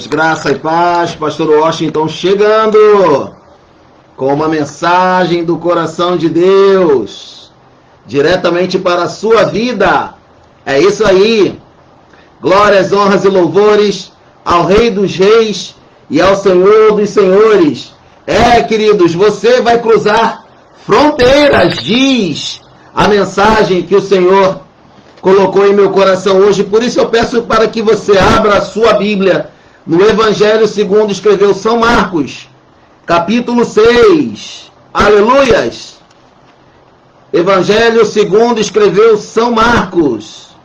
Deus, graça e paz, Pastor Washington chegando com uma mensagem do coração de Deus, diretamente para a sua vida. É isso aí, glórias, honras e louvores ao Rei dos Reis e ao Senhor dos Senhores. Queridos, você vai cruzar fronteiras, diz a mensagem que o Senhor colocou em meu coração hoje. Por isso eu peço para que você abra a sua Bíblia no Evangelho segundo escreveu São Marcos, capítulo 6. Aleluias! Evangelho segundo escreveu São Marcos.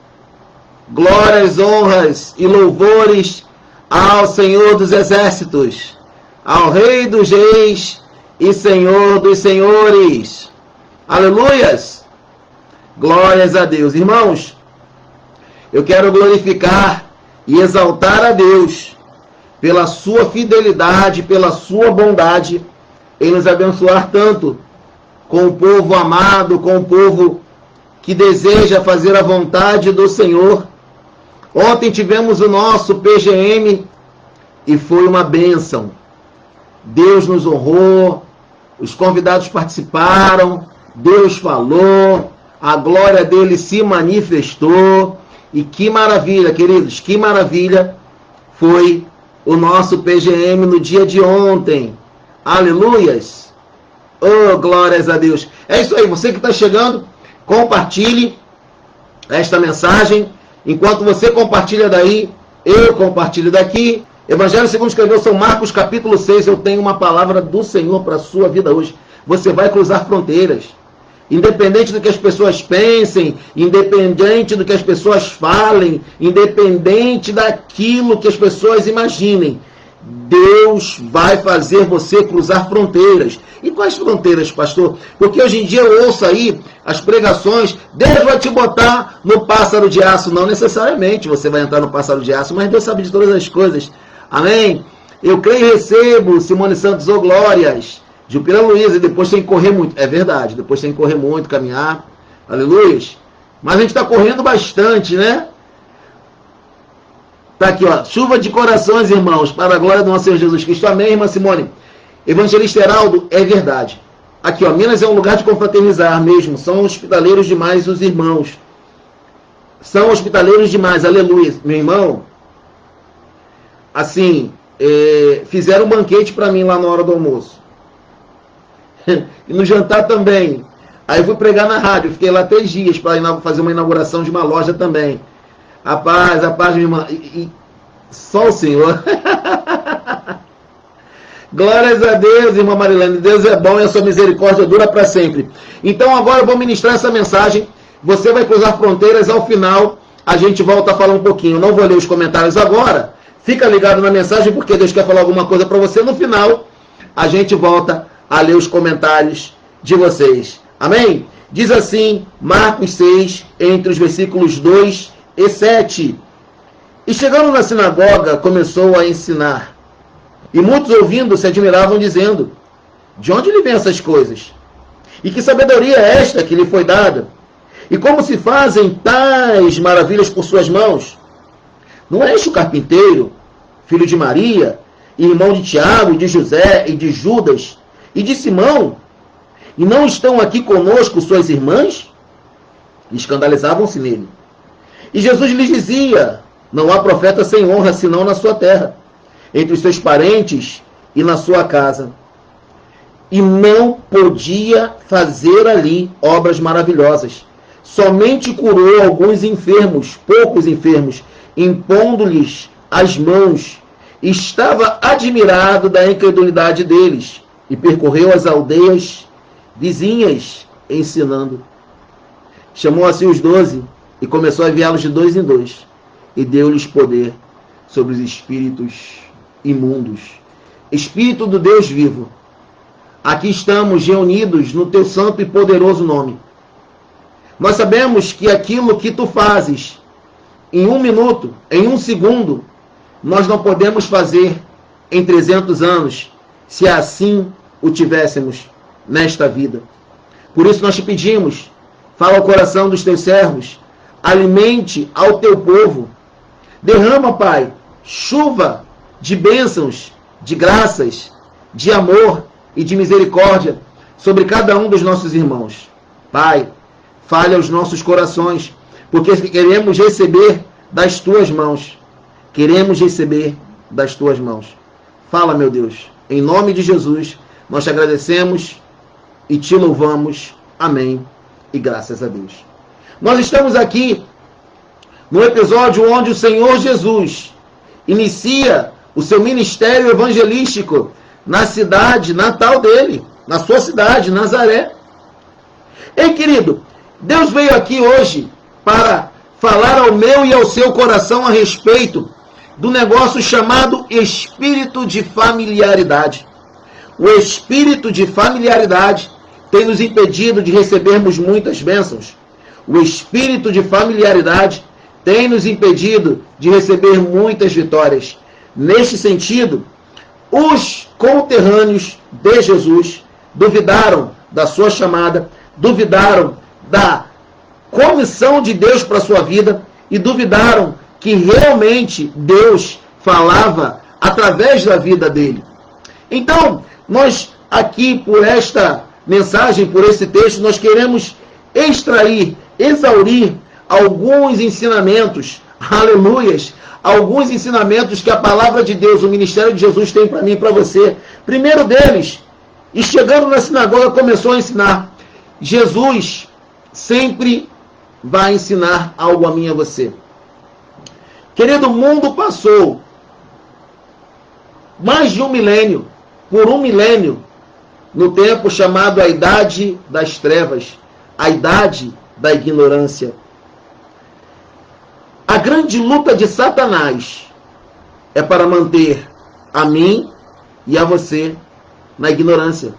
Glórias, honras e louvores ao Senhor dos Exércitos, ao Rei dos Reis e Senhor dos Senhores. Aleluias! Glórias a Deus. Irmãos, eu quero glorificar e exaltar a Deus pela sua fidelidade, pela sua bondade em nos abençoar tanto com o povo amado, com o povo que deseja fazer a vontade do Senhor. Ontem tivemos o nosso PGM e foi uma bênção. Deus nos honrou, os convidados participaram, Deus falou, a glória dele se manifestou. E que maravilha, queridos, que maravilha foi o nosso PGM no dia de ontem. Aleluias! Oh, glórias a Deus! É isso aí, você que está chegando, compartilhe esta mensagem. Enquanto você compartilha daí, eu compartilho daqui. Evangelho segundo escreveu São Marcos, capítulo 6. Eu tenho uma palavra do Senhor para a sua vida hoje. Você vai cruzar fronteiras. Independente do que as pessoas pensem, independente do que as pessoas falem, independente daquilo que as pessoas imaginem, Deus vai fazer você cruzar fronteiras. E quais fronteiras, pastor? Porque hoje em dia eu ouço aí as pregações, Deus vai te botar no pássaro de aço. Não necessariamente você vai entrar no pássaro de aço, mas Deus sabe de todas as coisas. Amém? Eu creio e recebo, Simone Santos, ô glórias. Gilpira Luiz, e depois tem que correr muito. É verdade, depois tem que correr muito, caminhar. Aleluia. Mas a gente está correndo bastante, né? Tá aqui, ó. Chuva de corações, irmãos, para a glória do nosso Senhor Jesus Cristo. Amém, irmã Simone? Evangelista Heraldo, é verdade. Aqui, ó, Minas é um lugar de confraternizar mesmo. São hospitaleiros demais os irmãos. São hospitaleiros demais, aleluia. Meu irmão, assim, fizeram um banquete para mim lá na hora do almoço. E no jantar também. Aí eu fui pregar na rádio, fiquei lá 3 dias para fazer uma inauguração de uma loja também. A paz, minha irmã. Só o Senhor. Glórias a Deus, irmã Marilene. Deus é bom e a sua misericórdia dura para sempre. Então agora eu vou ministrar essa mensagem. Você vai cruzar fronteiras. Ao final a gente volta a falar um pouquinho. Eu não vou ler os comentários agora. Fica ligado na mensagem porque Deus quer falar alguma coisa para você. No final a gente volta a ler os comentários de vocês. Amém? Diz assim, Marcos 6, entre os versículos 2 e 7. E chegando na sinagoga, começou a ensinar. E muitos ouvindo se admiravam, dizendo, de onde lhe vêm essas coisas? E que sabedoria é esta que lhe foi dada? E como se fazem tais maravilhas por suas mãos? Não é este o carpinteiro, filho de Maria, irmão de Tiago, de José e de Judas, e de Simão? E não estão aqui conosco suas irmãs? E escandalizavam-se nele. E Jesus lhes dizia, não há profeta sem honra, senão na sua terra, entre os seus parentes e na sua casa. E não podia fazer ali obras maravilhosas. Somente curou alguns enfermos, poucos enfermos, impondo-lhes as mãos. Estava admirado da incredulidade deles. E percorreu as aldeias vizinhas, ensinando. Chamou assim os 12 e começou a enviá-los de 2 em 2. E deu-lhes poder sobre os espíritos imundos. Espírito do Deus vivo, aqui estamos reunidos no teu santo e poderoso nome. Nós sabemos que aquilo que tu fazes em 1 minuto, em 1 segundo, nós não podemos fazer em 300 anos, se assim o tivéssemos nesta vida. Por isso nós te pedimos, fala ao coração dos teus servos, alimente ao teu povo, derrama, Pai, chuva de bênçãos, de graças, de amor e de misericórdia sobre cada um dos nossos irmãos. Pai, fale aos nossos corações, porque queremos receber das tuas mãos. Queremos receber das tuas mãos. Fala, meu Deus. Em nome de Jesus, nós te agradecemos e te louvamos. Amém. E graças a Deus. Nós estamos aqui no episódio onde o Senhor Jesus inicia o seu ministério evangelístico na cidade natal dele, na sua cidade, Nazaré. Ei, querido, Deus veio aqui hoje para falar ao meu e ao seu coração a respeito do negócio chamado espírito de familiaridade. O espírito de familiaridade tem nos impedido de recebermos muitas bênçãos. O espírito de familiaridade tem nos impedido de receber muitas vitórias. Neste sentido, os conterrâneos de Jesus duvidaram da sua chamada, duvidaram da comissão de Deus para a sua vida e duvidaram que realmente Deus falava através da vida dele. Então, nós aqui por esta mensagem, por esse texto, nós queremos extrair, exaurir alguns ensinamentos, aleluias, alguns ensinamentos que a palavra de Deus, o ministério de Jesus tem para mim e para você. Primeiro deles, e chegando na sinagoga começou a ensinar, Jesus sempre vai ensinar algo a mim e a você. Querido, o mundo passou mais de um milênio, por um milênio, no tempo chamado a Idade das Trevas, a Idade da Ignorância. A grande luta de Satanás é para manter a mim e a você na ignorância.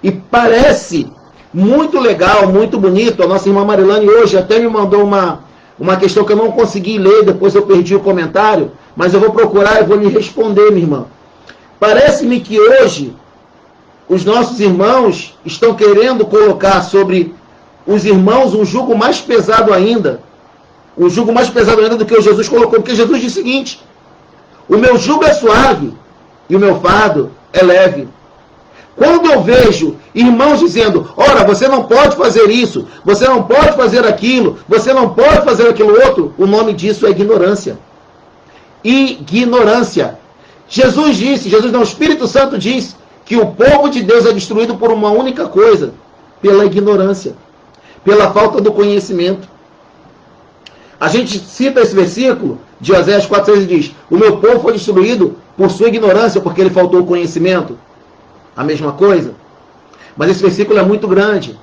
E parece muito legal, muito bonito. A nossa irmã Marilane hoje até me mandou uma questão que eu não consegui ler, depois eu perdi o comentário, mas eu vou procurar e vou lhe responder, minha irmã. Parece-me que hoje os nossos irmãos estão querendo colocar sobre os irmãos um jugo mais pesado ainda. Um jugo mais pesado ainda do que o Jesus colocou. Porque Jesus disse o seguinte: o meu jugo é suave e o meu fardo é leve. Quando eu vejo irmãos dizendo, ora, você não pode fazer isso, você não pode fazer aquilo, você não pode fazer aquilo outro, o nome disso é ignorância. Ignorância. Jesus não, o Espírito Santo diz que o povo de Deus é destruído por uma única coisa, pela ignorância, pela falta do conhecimento. A gente cita esse versículo de Oséias 4,6 e diz, o meu povo foi destruído por sua ignorância, porque ele faltou o conhecimento. A mesma coisa. Mas esse versículo é muito grande.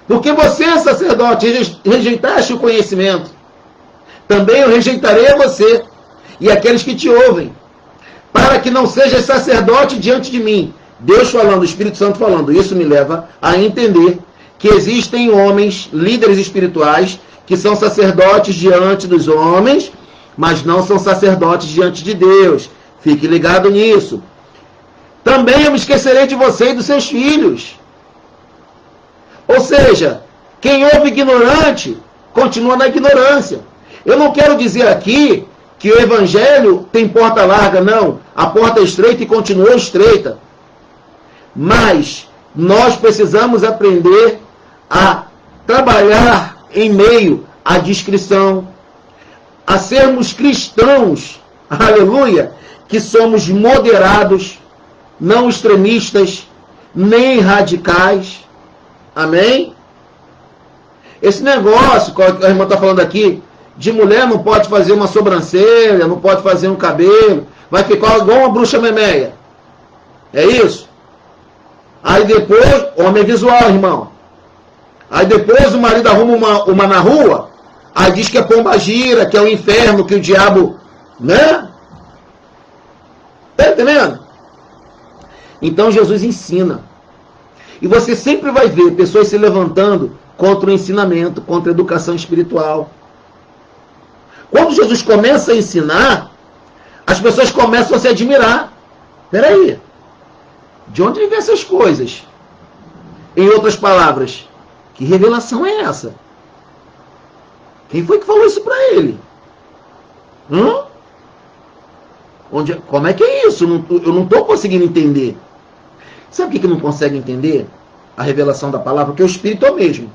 Porque você, sacerdote, rejeitaste o conhecimento. Também eu rejeitarei a você e aqueles que te ouvem, para que não sejas sacerdote diante de mim. Deus falando, o Espírito Santo falando. Isso me leva a entender que existem homens, líderes espirituais, que são sacerdotes diante dos homens, mas não são sacerdotes diante de Deus. Fique ligado nisso. Também eu me esquecerei de você e dos seus filhos. Ou seja, quem ouve ignorante, continua na ignorância. Eu não quero dizer aqui que o evangelho tem porta larga, não. A porta é estreita e continua estreita. Mas nós precisamos aprender a trabalhar em meio à discrição, a sermos cristãos, aleluia, que somos moderados, não extremistas, nem radicais. Amém? Esse negócio que a irmã está falando aqui, de mulher não pode fazer uma sobrancelha, não pode fazer um cabelo, vai ficar igual uma bruxa memeia. É isso? Aí depois, homem é visual, irmão. Aí depois o marido arruma uma na rua, aí diz que é pombagira, que é o inferno, que o diabo, né? Tá entendendo? Então Jesus ensina. E você sempre vai ver pessoas se levantando contra o ensinamento, contra a educação espiritual. Quando Jesus começa a ensinar, as pessoas começam a se admirar. Peraí, de onde vem essas coisas? Em outras palavras, que revelação é essa? Quem foi que falou isso para ele? Como é que é isso? Eu não estou conseguindo entender. Sabe o que não consegue entender? A revelação da palavra, porque o Espírito é o mesmo.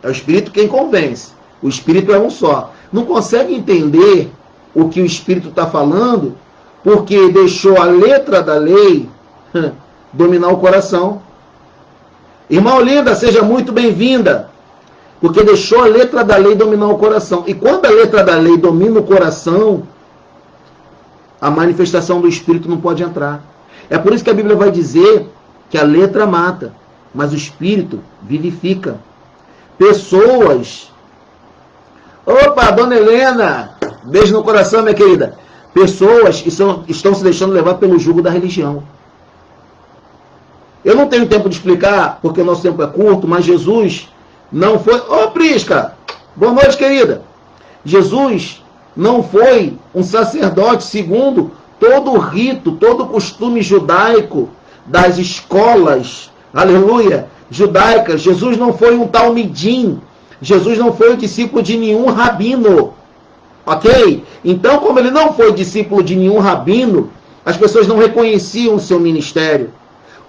É o Espírito quem convence. O Espírito é um só. Não consegue entender o que o Espírito está falando, porque deixou a letra da lei dominar o coração. Irmã Olinda, seja muito bem-vinda, porque deixou a letra da lei dominar o coração. E quando a letra da lei domina o coração, a manifestação do Espírito não pode entrar. É por isso que a Bíblia vai dizer que a letra mata, mas o Espírito vivifica. Pessoas... Opa, dona Helena! Beijo no coração, minha querida. Pessoas que estão se deixando levar pelo jugo da religião. Eu não tenho tempo de explicar, porque o nosso tempo é curto, mas Jesus não foi... Ô, Prisca! Boa noite, querida! Jesus não foi um sacerdote segundo todo o rito, todo o costume judaico das escolas, aleluia, judaicas. Jesus não foi um talmidim. Jesus não foi o discípulo de nenhum rabino. Ok? Então, como ele não foi discípulo de nenhum rabino, as pessoas não reconheciam o seu ministério.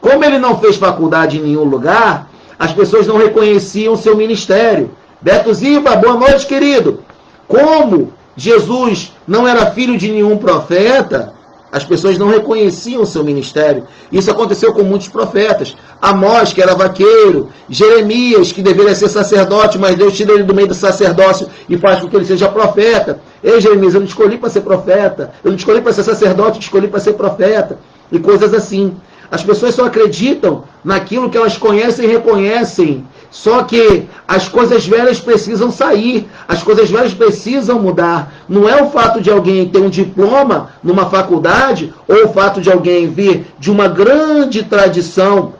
Como ele não fez faculdade em nenhum lugar, as pessoas não reconheciam o seu ministério. Beto Ziva, boa noite, querido. Como Jesus não era filho de nenhum profeta, as pessoas não reconheciam o seu ministério. Isso aconteceu com muitos profetas. Amós, que era vaqueiro. Jeremias, que deveria ser sacerdote, mas Deus tira ele do meio do sacerdócio e faz com que ele seja profeta. Ei, Jeremias, eu não te escolhi para ser profeta. Eu não te escolhi para ser sacerdote, eu te escolhi para ser profeta. E coisas assim. As pessoas só acreditam naquilo que elas conhecem e reconhecem. Só que as coisas velhas precisam sair. As coisas velhas precisam mudar. Não é o fato de alguém ter um diploma numa faculdade, ou o fato de alguém vir de uma grande tradição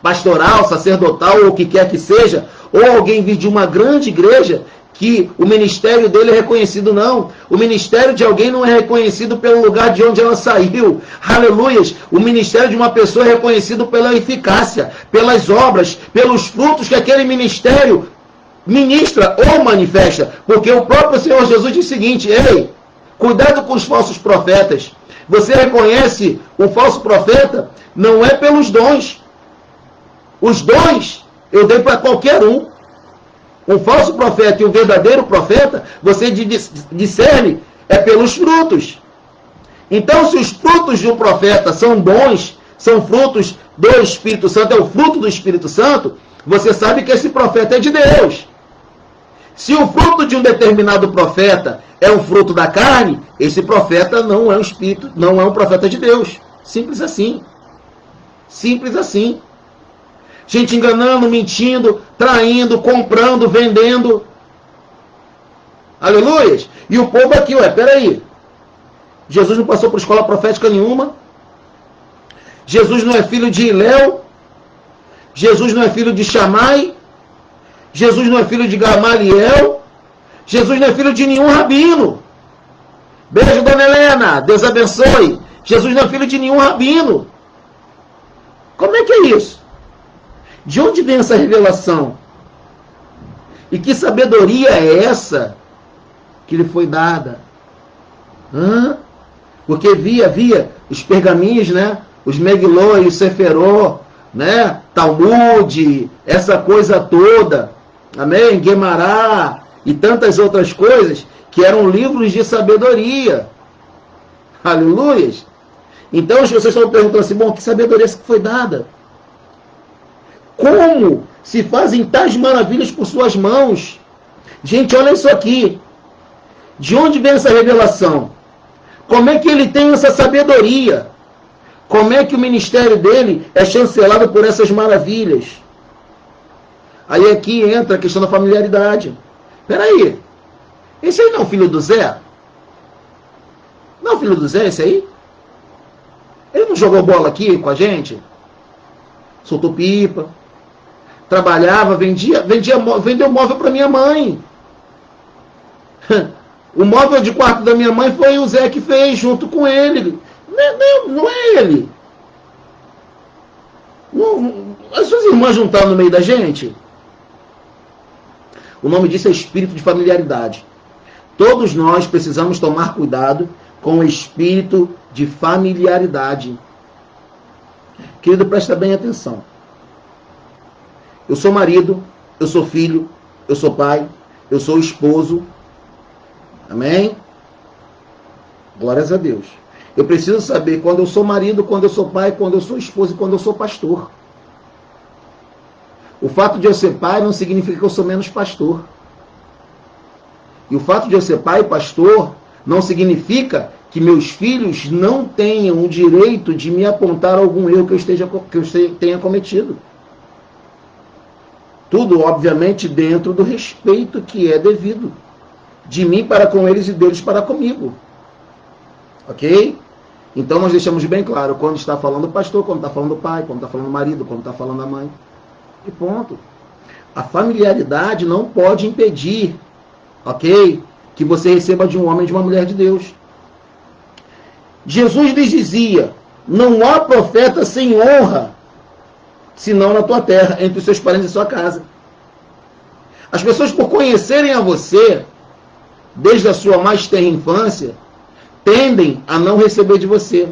pastoral, sacerdotal, ou o que quer que seja, ou alguém vir de uma grande igreja, que o ministério dele é reconhecido, não. O ministério de alguém não é reconhecido pelo lugar de onde ela saiu. Aleluias. O ministério de uma pessoa é reconhecido pela eficácia, pelas obras, pelos frutos que aquele ministério ministra ou manifesta. Porque o próprio Senhor Jesus diz o seguinte: ei, cuidado com os falsos profetas. Você reconhece o falso profeta não é pelos dons. Os dons eu dei para qualquer um. Um falso profeta e um verdadeiro profeta, você discerne é pelos frutos. Então, se os frutos de um profeta são dons, são frutos do Espírito Santo, é o fruto do Espírito Santo, você sabe que esse profeta é de Deus. Se o fruto de um determinado profeta é um fruto da carne, esse profeta não é um espírito, não é um profeta de Deus. Simples assim. Simples assim. Gente enganando, mentindo, traindo, comprando, vendendo. Aleluias. E o povo aqui, peraí. Jesus não passou por escola profética nenhuma. Jesus não é filho de Iléu. Jesus não é filho de Chamai. Jesus não é filho de Gamaliel. Jesus não é filho de nenhum rabino. Beijo, dona Helena. Deus abençoe. Jesus não é filho de nenhum rabino. Como é que é isso? De onde vem essa revelação? E que sabedoria é essa que lhe foi dada? Porque via os pergaminhos, né? Os Megiló e o Seferó, né? Talmud, essa coisa toda, amém? Guemará e tantas outras coisas que eram livros de sabedoria. Aleluias! Então as pessoas estão perguntando assim, bom, que sabedoria essa que foi dada? Como se fazem tais maravilhas por suas mãos? Gente, olha isso aqui. De onde vem essa revelação? Como é que ele tem essa sabedoria? Como é que o ministério dele é chancelado por essas maravilhas? Aí aqui entra a questão da familiaridade. Peraí, esse aí não é o filho do Zé? Não é o filho do Zé esse aí? Ele não jogou bola aqui com a gente? Soltou pipa, trabalhava, vendeu móvel para minha mãe. O móvel de quarto da minha mãe foi o Zé que fez, junto com ele. Não é ele. As suas irmãs não estão no meio da gente? O nome disso é espírito de familiaridade. Todos nós precisamos tomar cuidado com o espírito de familiaridade. Querido, presta bem atenção. Eu sou marido, eu sou filho, eu sou pai, eu sou esposo. Amém? Glórias a Deus. Eu preciso saber quando eu sou marido, quando eu sou pai, quando eu sou esposo e quando eu sou pastor. O fato de eu ser pai não significa que eu sou menos pastor. E o fato de eu ser pai e pastor não significa que meus filhos não tenham o direito de me apontar algum erro que eu tenha cometido. Tudo, obviamente, dentro do respeito que é devido. De mim para com eles e deles para comigo. Ok? Então nós deixamos bem claro quando está falando o pastor, quando está falando o pai, quando está falando o marido, quando está falando a mãe. E ponto. A familiaridade não pode impedir, ok, que você receba de um homem e de uma mulher de Deus. Jesus lhes dizia, não há profeta sem honra, senão na tua terra, entre os seus parentes e sua casa. As pessoas, por conhecerem a você, desde a sua mais tenra infância, tendem a não receber de você.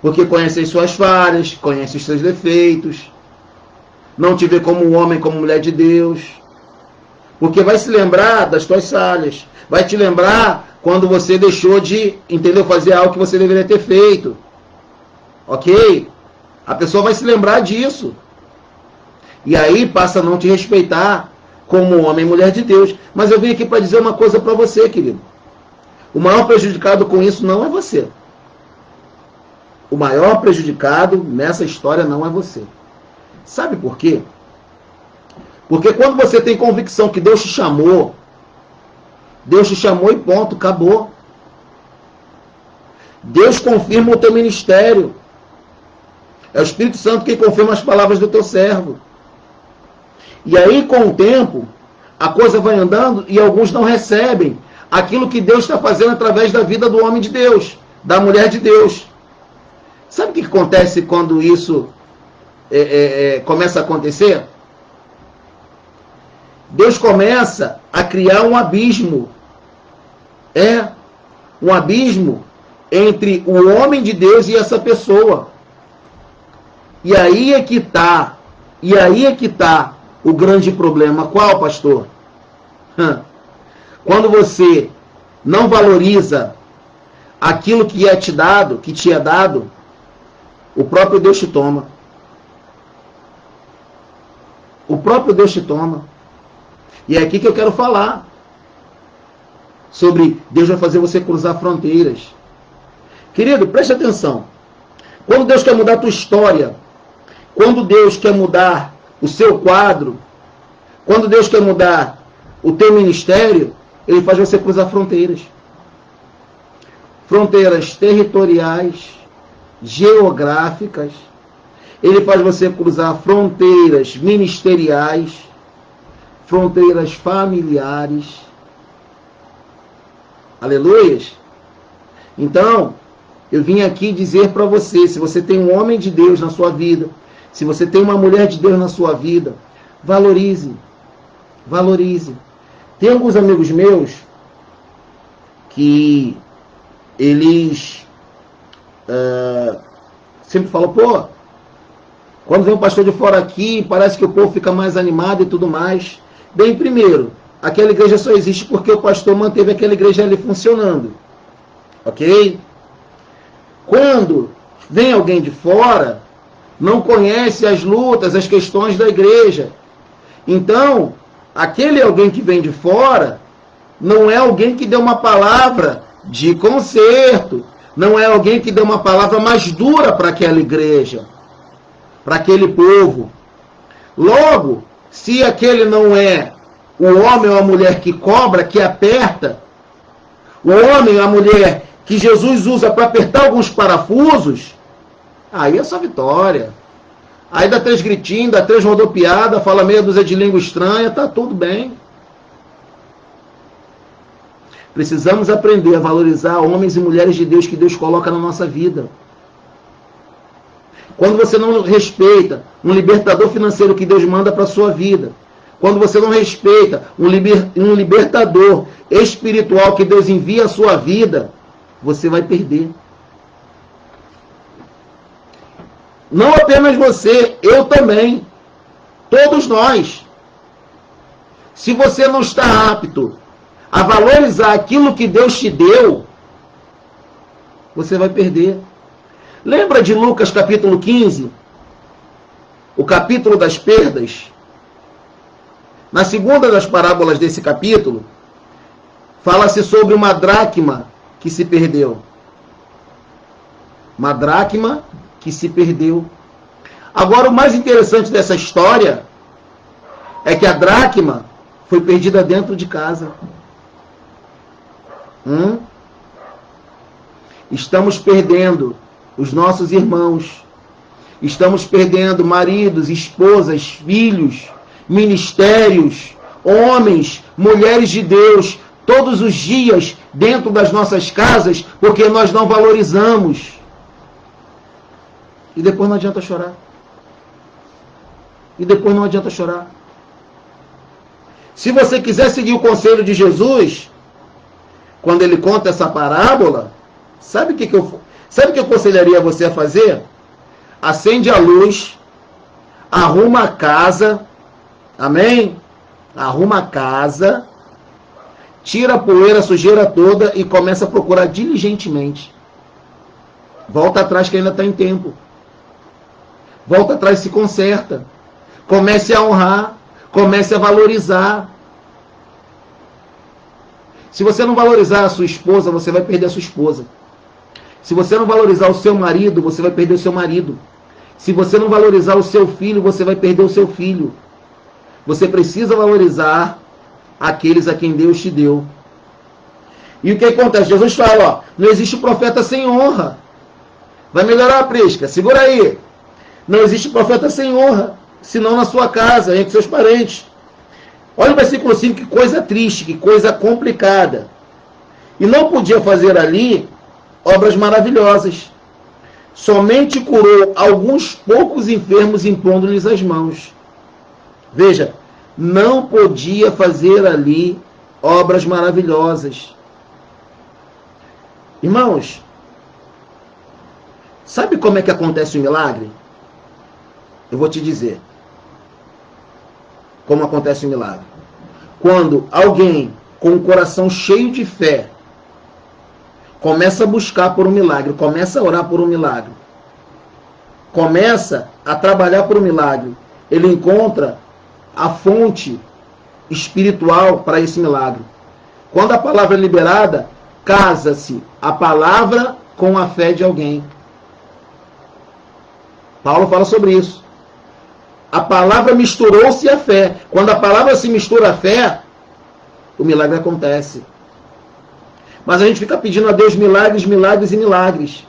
Porque conhecem suas falhas, conhecem os seus defeitos, não te vê como um homem, como mulher de Deus. Porque vai se lembrar das tuas falhas, vai te lembrar quando você deixou de, entendeu, fazer algo que você deveria ter feito. Ok? A pessoa vai se lembrar disso. E aí passa a não te respeitar como homem e mulher de Deus. Mas eu vim aqui para dizer uma coisa para você, querido. O maior prejudicado com isso não é você. O maior prejudicado nessa história não é você. Sabe por quê? Porque quando você tem convicção que Deus te chamou e ponto, acabou. Deus confirma o teu ministério. É o Espírito Santo quem confirma as palavras do teu servo. E aí, com o tempo, a coisa vai andando e alguns não recebem aquilo que Deus está fazendo através da vida do homem de Deus, da mulher de Deus. Sabe o que acontece quando isso começa a acontecer? Deus começa a criar um abismo. Um abismo entre o homem de Deus e essa pessoa. E aí é que está o grande problema. Qual, pastor? Quando você não valoriza aquilo que é te dado, que te é dado, o próprio Deus te toma. O próprio Deus te toma. E é aqui que eu quero falar sobre Deus vai fazer você cruzar fronteiras. Querido, preste atenção. Quando Deus quer mudar a tua história, quando Deus quer mudar o seu quadro, quando Deus quer mudar o teu ministério, Ele faz você cruzar fronteiras. Fronteiras territoriais, geográficas. Ele faz você cruzar fronteiras ministeriais, fronteiras familiares. Aleluias? Então, eu vim aqui dizer para você, se você tem um homem de Deus na sua vida, se você tem uma mulher de Deus na sua vida, valorize. Valorize. Tem alguns amigos meus que eles sempre falam, pô, quando vem um pastor de fora aqui, parece que o povo fica mais animado e tudo mais. Bem, primeiro, aquela igreja só existe porque o pastor manteve aquela igreja ali funcionando. Ok? Quando vem alguém de fora, não conhece as lutas, as questões da igreja. Então, aquele alguém que vem de fora, não é alguém que deu uma palavra de conserto, não é alguém que deu uma palavra mais dura para aquela igreja, para aquele povo. Logo, se aquele não é o homem ou a mulher que cobra, que aperta, o homem ou a mulher que Jesus usa para apertar alguns parafusos, aí é só vitória. Aí dá 3 gritinhos, dá 3 rodopiadas, fala meia dúzia de língua estranha, tá tudo bem. Precisamos aprender a valorizar homens e mulheres de Deus que Deus coloca na nossa vida. Quando você não respeita um libertador financeiro que Deus manda para a sua vida, quando você não respeita um libertador espiritual que Deus envia à sua vida, você vai perder. Não apenas você, eu também. Todos nós. Se você não está apto a valorizar aquilo que Deus te deu, você vai perder. Lembra de Lucas capítulo 15? O capítulo das perdas? Na segunda das parábolas desse capítulo, fala-se sobre uma dracma que se perdeu. Uma dracma que se perdeu. Agora, o mais interessante dessa história é que a dracma foi perdida dentro de casa. Estamos perdendo os nossos irmãos. Estamos perdendo maridos, esposas, filhos, ministérios, homens, mulheres de Deus, todos os dias dentro das nossas casas, porque nós não valorizamos. E depois não adianta chorar. E depois não adianta chorar. Se você quiser seguir o conselho de Jesus, quando ele conta essa parábola, sabe o que eu aconselharia você a fazer? Acende a luz, arruma a casa, amém? Arruma a casa, tira a poeira, a sujeira toda e começa a procurar diligentemente. Volta atrás que ainda está em tempo. Volta atrás e se conserta. Comece a honrar, comece a valorizar. Se você não valorizar a sua esposa, você vai perder a sua esposa. Se você não valorizar o seu marido, você vai perder o seu marido. Se você não valorizar o seu filho, você vai perder o seu filho. Você precisa valorizar aqueles a quem Deus te deu. E o que acontece? Jesus fala, ó, não existe profeta sem honra. Vai melhorar a Prisca, segura aí. Não existe profeta sem honra, senão na sua casa, entre seus parentes. Olha o versículo 5, que coisa triste, que coisa complicada. E não podia fazer ali obras maravilhosas. Somente curou alguns poucos enfermos impondo-lhes as mãos. Veja, não podia fazer ali obras maravilhosas. Irmãos, sabe como é que acontece o milagre? Eu vou te dizer como acontece o milagre. Quando alguém com o coração cheio de fé começa a buscar por um milagre, começa a orar por um milagre, começa a trabalhar por um milagre, ele encontra a fonte espiritual para esse milagre. Quando a palavra é liberada, casa-se a palavra com a fé de alguém. Paulo fala sobre isso. A palavra misturou-se à fé. Quando a palavra se mistura à fé, o milagre acontece. Mas a gente fica pedindo a Deus milagres, milagres e milagres.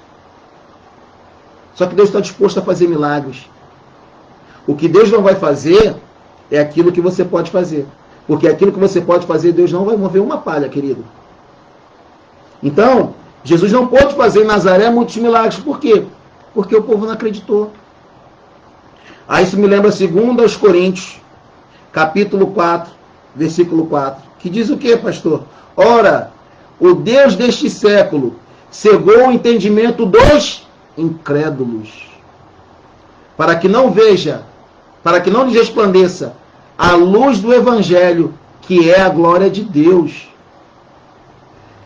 Só que Deus está disposto a fazer milagres. O que Deus não vai fazer é aquilo que você pode fazer. Porque aquilo que você pode fazer, Deus não vai mover uma palha, querido. Então, Jesus não pôde fazer em Nazaré muitos milagres. Por quê? Porque o povo não acreditou. Aí isso me lembra 2 Coríntios, capítulo 4, versículo 4. Que diz o quê, pastor? Ora, o Deus deste século cegou o entendimento dos incrédulos, para que não veja, para que não lhes resplandeça a luz do Evangelho, que é a glória de Deus.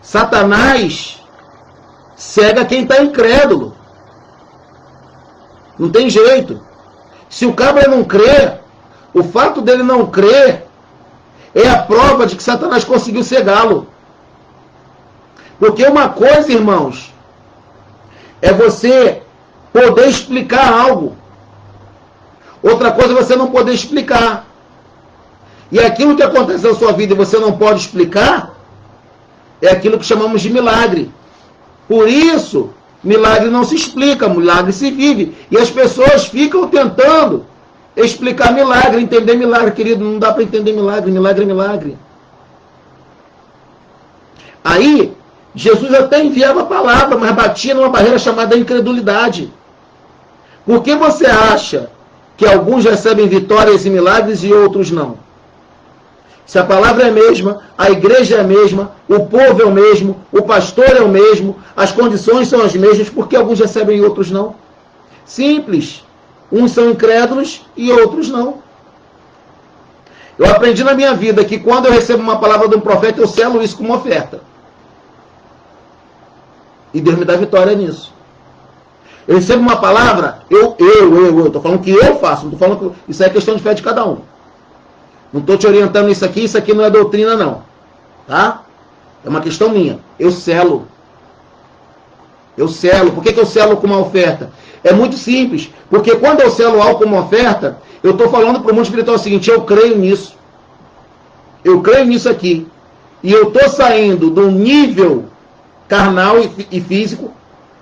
Satanás cega quem está incrédulo. Não tem jeito. Se o cabra não crê, o fato dele não crer é a prova de que Satanás conseguiu cegá-lo. Porque uma coisa, irmãos, é você poder explicar algo. Outra coisa é você não poder explicar. E aquilo que acontece na sua vida e você não pode explicar, é aquilo que chamamos de milagre. Por isso, milagre não se explica, milagre se vive. E as pessoas ficam tentando explicar milagre, entender milagre. Querido, não dá para entender milagre, milagre é milagre. Aí, Jesus até enviava a palavra, mas batia numa barreira chamada incredulidade. Por que você acha que alguns recebem vitórias e milagres e outros não? Se a palavra é a mesma, a igreja é a mesma, o povo é o mesmo, o pastor é o mesmo, as condições são as mesmas, por que alguns recebem e outros não? Simples. Uns são incrédulos e outros não. Eu aprendi na minha vida que quando eu recebo uma palavra de um profeta, eu selo isso como oferta. E Deus me dá vitória nisso. Eu recebo uma palavra, eu estou falando que eu faço, não estou falando que isso é questão de fé de cada um. Não estou te orientando isso aqui não é doutrina não. Tá? É uma questão minha. Eu selo. Eu selo. Por que eu selo com uma oferta? É muito simples. Porque quando eu selo algo como oferta, eu estou falando para o mundo espiritual o seguinte, eu creio nisso. Eu creio nisso aqui. E eu estou saindo do nível carnal e físico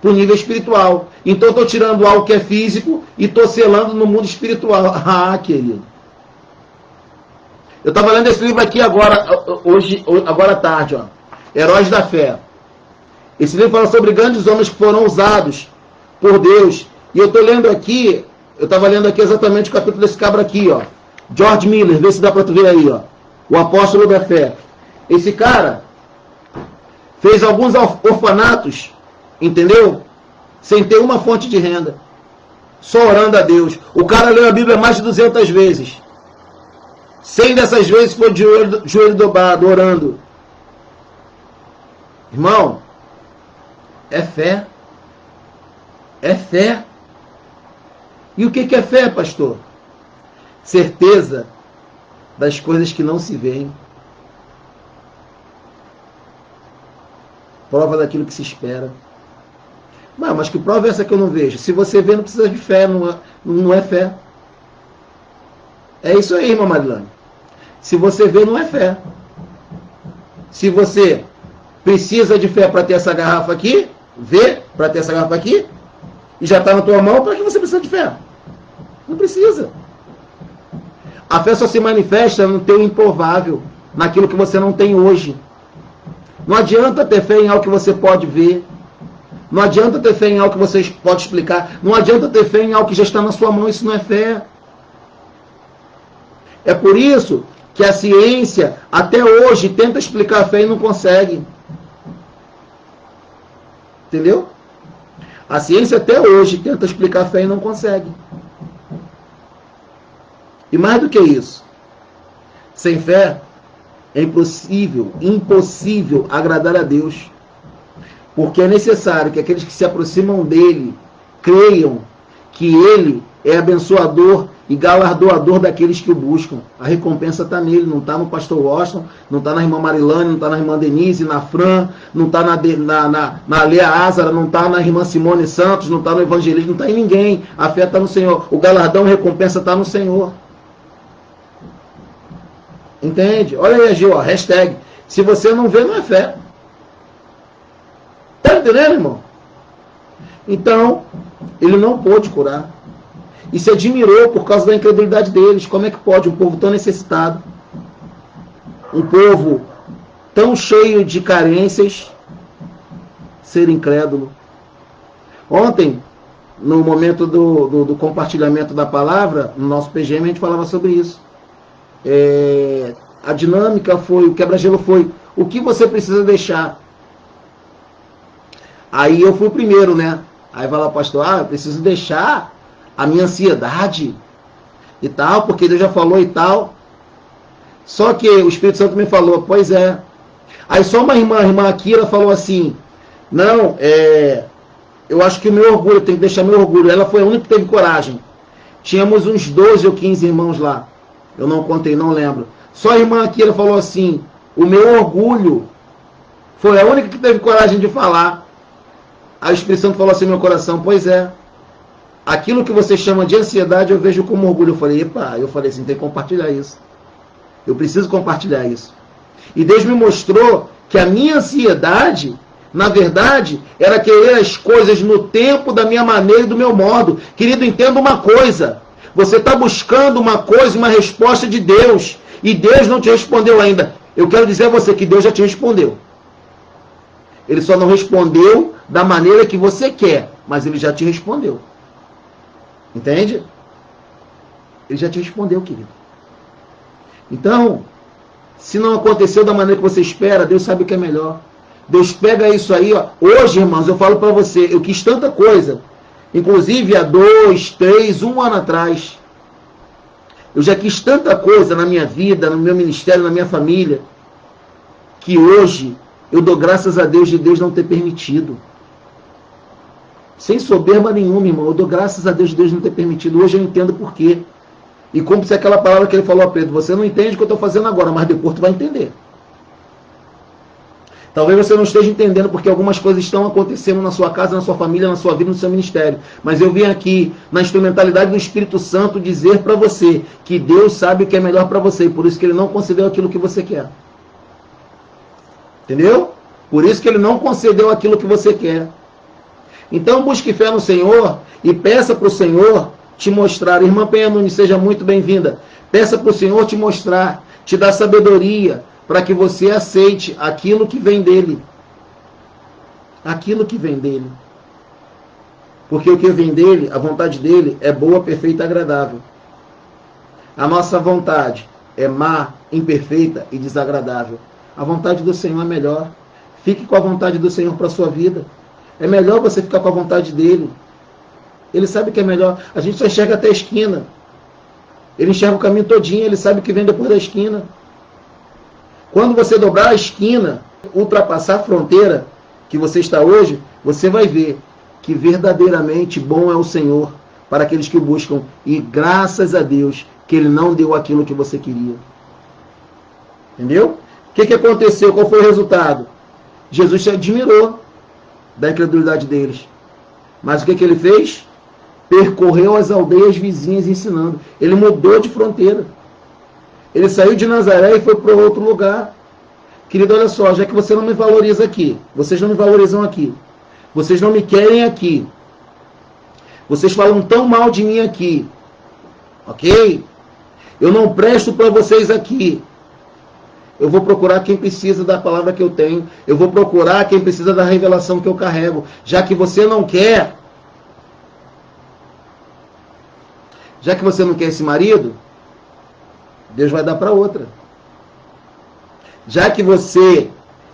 para o nível espiritual. Então eu estou tirando algo que é físico e estou selando no mundo espiritual. Ah, querido. Eu estava lendo esse livro aqui agora à tarde, ó. Heróis da Fé. Esse livro fala sobre grandes homens que foram usados por Deus. E eu estou lendo aqui, eu estava lendo aqui exatamente o capítulo desse cabra aqui, ó. George Miller, vê se dá para tu ver aí, ó. O apóstolo da fé. Esse cara fez alguns orfanatos, entendeu? Sem ter uma fonte de renda. Só orando a Deus. O cara leu a Bíblia mais de 200 vezes. 100 dessas vezes foi de joelho dobrado, orando. Irmão, é fé. É fé. E o que é fé, pastor? Certeza das coisas que não se veem. Prova daquilo que se espera. Mas que prova é essa que eu não vejo? Se você vê, não precisa de fé, não é fé. É isso aí, irmã Marilane. Se você vê, não é fé. Se você precisa de fé para ter essa garrafa aqui, vê para ter essa garrafa aqui, e já está na tua mão, para que você precisa de fé? Não precisa. A fé só se manifesta no teu improvável, naquilo que você não tem hoje. Não adianta ter fé em algo que você pode ver. Não adianta ter fé em algo que você pode explicar. Não adianta ter fé em algo que já está na sua mão. Isso não é fé. É por isso que a ciência, até hoje, tenta explicar a fé e não consegue. Entendeu? A ciência até hoje tenta explicar a fé e não consegue. E mais do que isso, sem fé é impossível agradar a Deus. Porque é necessário que aqueles que se aproximam dele creiam que ele é abençoador e galardoador daqueles que o buscam. A recompensa está nele, não está no pastor Washington, não está na irmã Marilane, não está na irmã Denise, na Fran, não está na Lea Ázara, não está na irmã Simone Santos, não está no evangelista, não está em ninguém. A fé está no Senhor. O galardão, a recompensa está no Senhor. Entende? Olha aí, Gil, ó, hashtag. Se você não vê, não é fé. Tá entendendo, irmão? Então, ele não pôde curar. E se admirou por causa da incredulidade deles. Como é que pode um povo tão necessitado, um povo tão cheio de carências, ser incrédulo? Ontem, no momento do compartilhamento da palavra, no nosso PGM, a gente falava sobre isso. A dinâmica foi, o quebra-gelo foi, o que você precisa deixar? Aí eu fui o primeiro, né? Aí vai lá o pastor, eu preciso deixar a minha ansiedade e tal, porque Deus já falou e tal. Só que o Espírito Santo me falou, pois é. Aí só uma irmã, a irmã Akira, falou assim, não, eu acho que o meu orgulho, tem que deixar meu orgulho. Ela foi a única que teve coragem. Tínhamos uns 12 ou 15 irmãos lá. Eu não contei, não lembro. Só a irmã Akira falou assim, o meu orgulho, foi a única que teve coragem de falar. Aí o Espírito Santo falou assim no meu coração, pois é. Aquilo que você chama de ansiedade, eu vejo como orgulho. Eu falei, eu falei assim, tem que compartilhar isso. Eu preciso compartilhar isso. E Deus me mostrou que a minha ansiedade, na verdade, era querer as coisas no tempo, da minha maneira e do meu modo. Querido, entenda uma coisa. Você está buscando uma coisa, uma resposta de Deus. E Deus não te respondeu ainda. Eu quero dizer a você que Deus já te respondeu. Ele só não respondeu da maneira que você quer. Mas ele já te respondeu. Entende? Ele já te respondeu, querido. Então, Se não aconteceu da maneira que você espera, Deus sabe o que é melhor. Deus pega isso aí, ó. Hoje, irmãos, eu falo para você, eu quis tanta coisa. Inclusive há 2, 3, 1 ano atrás. Eu já quis tanta coisa na minha vida, no meu ministério, na minha família, que hoje eu dou graças a Deus de Deus não ter permitido. Sem soberba nenhuma, irmão. Eu dou graças a Deus de Deus não ter permitido. Hoje eu entendo por quê. E cumpre-se aquela palavra que ele falou a Pedro: você não entende o que eu estou fazendo agora, mas depois tu vai entender. Talvez você não esteja entendendo porque algumas coisas estão acontecendo na sua casa, na sua família, na sua vida, no seu ministério. Mas eu vim aqui, na instrumentalidade do Espírito Santo, dizer para você que Deus sabe o que é melhor para você. E por isso que Ele não concedeu aquilo que você quer. Entendeu? Por isso que Ele não concedeu aquilo que você quer. Então busque fé no Senhor e peça para o Senhor te mostrar. Irmã Penha Nunes, seja muito bem-vinda. Peça para o Senhor te mostrar, te dar sabedoria, para que você aceite aquilo que vem dele. Aquilo que vem dele. Porque o que vem dele, a vontade dele, é boa, perfeita e agradável. A nossa vontade é má, imperfeita e desagradável. A vontade do Senhor é melhor. Fique com a vontade do Senhor para a sua vida. É melhor você ficar com a vontade dele. Ele sabe que é melhor. A gente só enxerga até a esquina. Ele enxerga o caminho todinho, ele sabe o que vem depois da esquina. Quando você dobrar a esquina, ultrapassar a fronteira que você está hoje, você vai ver que verdadeiramente bom é o Senhor para aqueles que o buscam. E graças a Deus que Ele não deu aquilo que você queria. Entendeu? O que aconteceu? Qual foi o resultado? Jesus se admirou da incredulidade deles. Mas o que ele fez? Percorreu as aldeias vizinhas ensinando. Ele mudou de fronteira. Ele saiu de Nazaré e foi para outro lugar. Querido, olha só, já que você não me valoriza aqui, vocês não me valorizam aqui, vocês não me querem aqui, vocês falam tão mal de mim aqui, ok? Eu não presto para vocês aqui. Eu vou procurar quem precisa da palavra que eu tenho. Eu vou procurar quem precisa da revelação que eu carrego. Já que você não quer, esse marido, Deus vai dar para outra. Já que você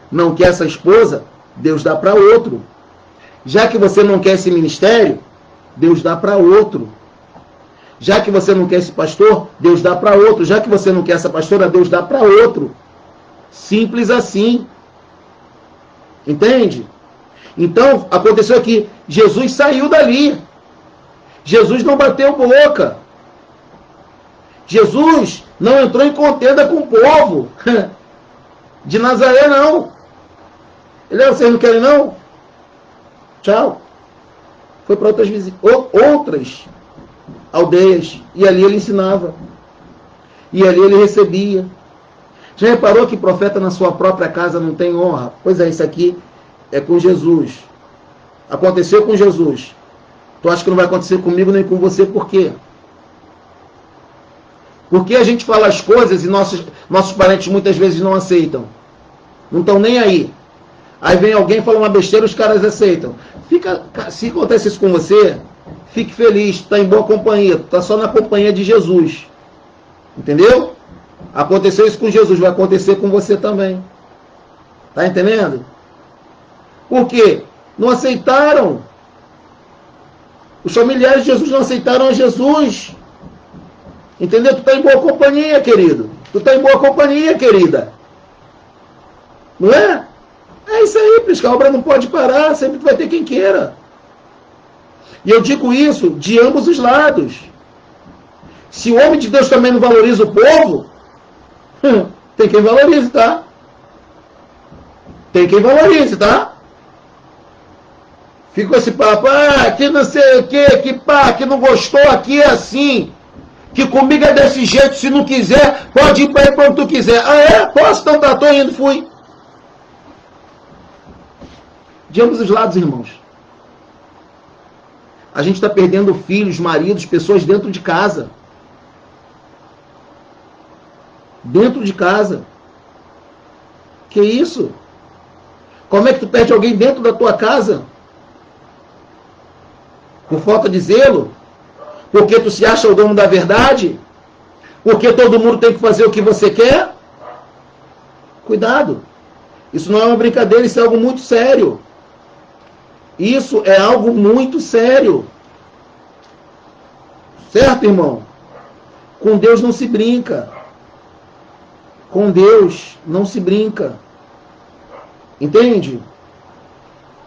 não quer essa esposa, Deus dá para outro. Já que você não quer esse ministério, Deus dá para outro. Já que você não quer esse pastor, Deus dá para outro. Já que você não quer essa pastora, Deus dá para outro. Simples assim. Entende? Então, aconteceu aqui. Jesus saiu dali. Jesus não bateu boca. Jesus não entrou em contenda com o povo de Nazaré, não. Ele, vocês não querem, não? Tchau. Foi para outras aldeias. E ali ele ensinava. E ali ele recebia. Já reparou que profeta na sua própria casa não tem honra? Pois é, isso aqui é com Jesus. Aconteceu com Jesus. Tu acha que não vai acontecer comigo nem com você? Por quê? Porque a gente fala as coisas e nossos parentes muitas vezes não aceitam. Não estão nem aí. Aí vem alguém e fala uma besteira, os caras aceitam. Se acontece isso com você, fique feliz, está em boa companhia, está só na companhia de Jesus. Entendeu? Aconteceu isso com Jesus, vai acontecer com você também. Tá entendendo? Por quê? Não aceitaram. Os familiares de Jesus não aceitaram a Jesus. Entendeu? Tu está em boa companhia, querido. Tu está em boa companhia, querida. Não é? É isso aí, Prisca. A obra não pode parar, sempre vai ter quem queira. E eu digo isso de ambos os lados. Se o homem de Deus também não valoriza o povo, tem quem valorize, tá? Tem quem valorize, tá? Fica com esse papo, que não sei o que não gostou, aqui é assim, que comigo é desse jeito, se não quiser, pode ir para aí para onde tu quiser. Ah, é? Posso? Então tá, tô indo, fui. De ambos os lados, irmãos. A gente está perdendo filhos, maridos, pessoas dentro de casa. Dentro de casa. Que isso? Como é que tu perde alguém dentro da tua casa? Por falta de zelo? Porque tu se acha o dono da verdade? Porque todo mundo tem que fazer o que você quer? Cuidado. Isso não é uma brincadeira, isso é algo muito sério. Isso é algo muito sério. Certo, irmão? Com Deus não se brinca. Com Deus não se brinca. Entende?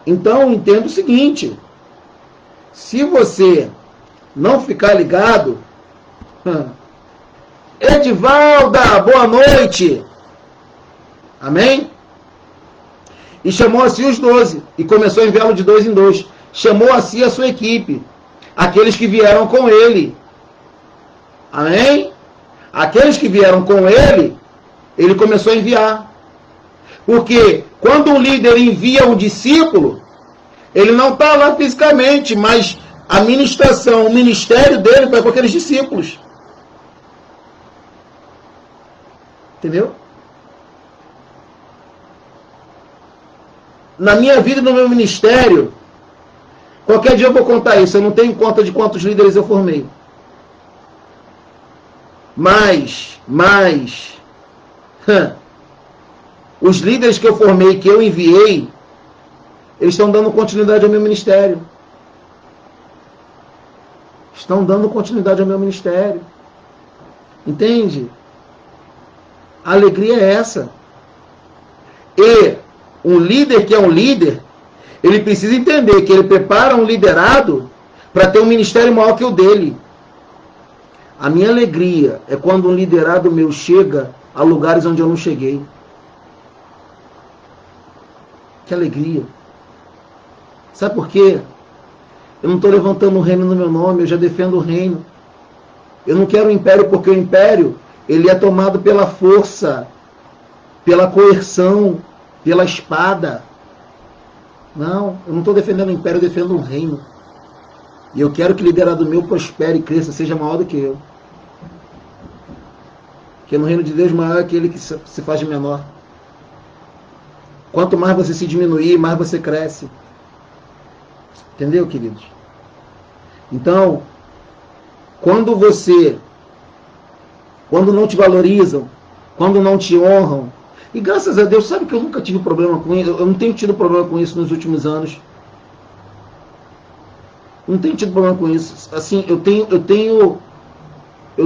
Então, entenda o seguinte. Se você não ficar ligado... Edivalda, boa noite. Amém? E chamou a si os 12. E começou a enviá-lo de 2 em 2. Chamou a si a sua equipe. Aqueles que vieram com ele. Amém? Aqueles que vieram com ele, ele começou a enviar. Porque quando um líder envia um discípulo, ele não está lá fisicamente, mas a ministração, o ministério dele vai com aqueles discípulos. Entendeu? Na minha vida e no meu ministério, qualquer dia eu vou contar isso, eu não tenho conta de quantos líderes eu formei. Mas, os líderes que eu formei, que eu enviei, eles estão dando continuidade ao meu ministério. Estão dando continuidade ao meu ministério. Entende? A alegria é essa. E um líder que é um líder, ele precisa entender que ele prepara um liderado para ter um ministério maior que o dele. A minha alegria é quando um liderado meu chega a lugares onde eu não cheguei. Que alegria. Sabe por quê? Eu não estou levantando o reino no meu nome, eu já defendo o reino. Eu não quero o império porque o império, ele é tomado pela força, pela coerção, pela espada. Não, eu não estou defendendo o império, eu defendo o reino. E eu quero que o liderado meu prospere, cresça, seja maior do que eu. Porque no reino de Deus maior é aquele que se faz de menor. Quanto mais você se diminuir, mais você cresce. Entendeu, queridos? Então, quando não te valorizam, quando não te honram, e graças a Deus, sabe que eu nunca tive problema com isso, eu não tenho tido problema com isso nos últimos anos. Não tenho tido problema com isso. Assim, eu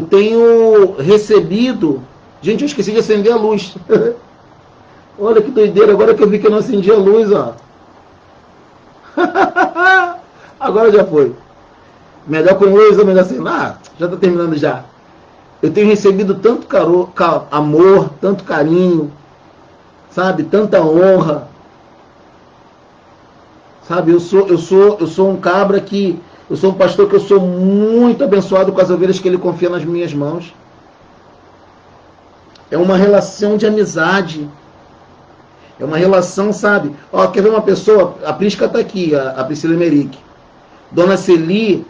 tenho recebido... Gente, eu esqueci de acender a luz. Olha que doideira, agora que eu vi que eu não acendi a luz, ó. Agora já foi. Melhor com luz ou melhor sem? Ah, já está terminando já. Eu tenho recebido tanto amor, tanto carinho, sabe? Tanta honra. Sabe, eu sou um cabra que... Eu sou um pastor que eu sou muito abençoado com as ovelhas que ele confia nas minhas mãos. É uma relação de amizade. É uma relação, sabe? Ó, quer ver uma pessoa? A Prisca está aqui, a Priscila Emerick. Dona Celi,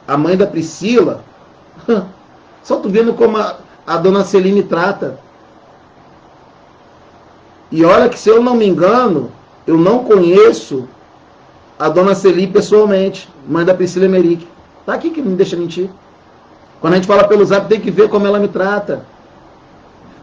a mãe da Priscila. Só tu vendo como a Dona Celi me trata. E olha que, se eu não me engano, eu não conheço a Dona Celi pessoalmente, mãe da Priscila Emerick. Tá aqui, que não me deixa mentir. Quando a gente fala pelo Zap, tem que ver como ela me trata.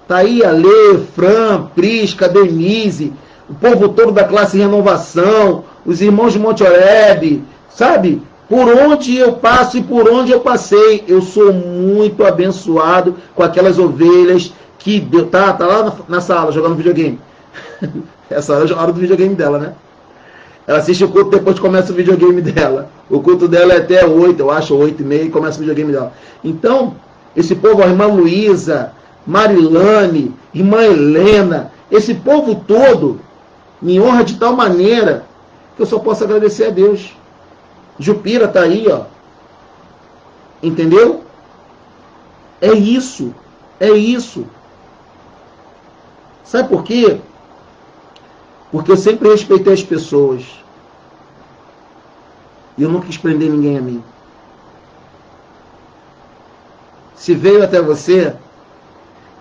Tá aí a Lê, Fran, Prisca, Denise, o povo todo da classe Renovação, os irmãos de Monte Oreb, sabe? Por onde eu passo e por onde eu passei, eu sou muito abençoado com aquelas ovelhas que Deus... Tá lá na sala jogando videogame. Essa hora é a hora do videogame dela, né? Ela assiste o culto, depois começa o videogame dela. O culto dela é até 8, eu acho, 8h30, e começa o videogame dela. Então, esse povo, a irmã Luísa, Marilane, irmã Helena, esse povo todo me honra de tal maneira que eu só posso agradecer a Deus. Jupira tá aí, ó. Entendeu? É isso. É isso. Sabe por quê? Porque eu sempre respeitei as pessoas. E eu nunca quis prender ninguém a mim. Se veio até você,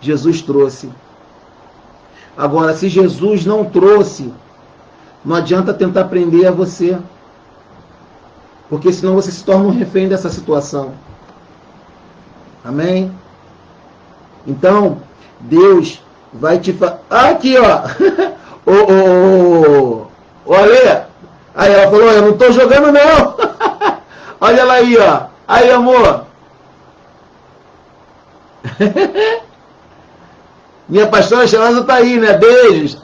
Jesus trouxe. Agora, se Jesus não trouxe, não adianta tentar prender a você. Porque senão você se torna um refém dessa situação. Amém? Então, Deus, Vai te falar. Aqui, ó. Olha. Aí ela falou, eu não tô jogando não. Olha ela aí, ó. Aí, amor. Minha pastora cheirosa tá aí, né? Beijos.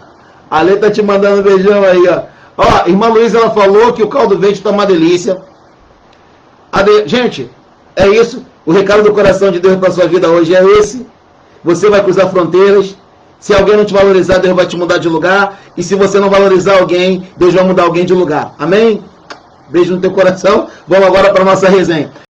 A Lê tá te mandando um beijão aí, ó. Ó, irmã Luísa, ela falou que o caldo verde tá uma delícia. Gente, é isso. O recado do coração de Deus para sua vida hoje é esse. Você vai cruzar fronteiras. Se alguém não te valorizar, Deus vai te mudar de lugar. E se você não valorizar alguém, Deus vai mudar alguém de lugar. Amém? Beijo no teu coração. Vamos agora para a nossa resenha.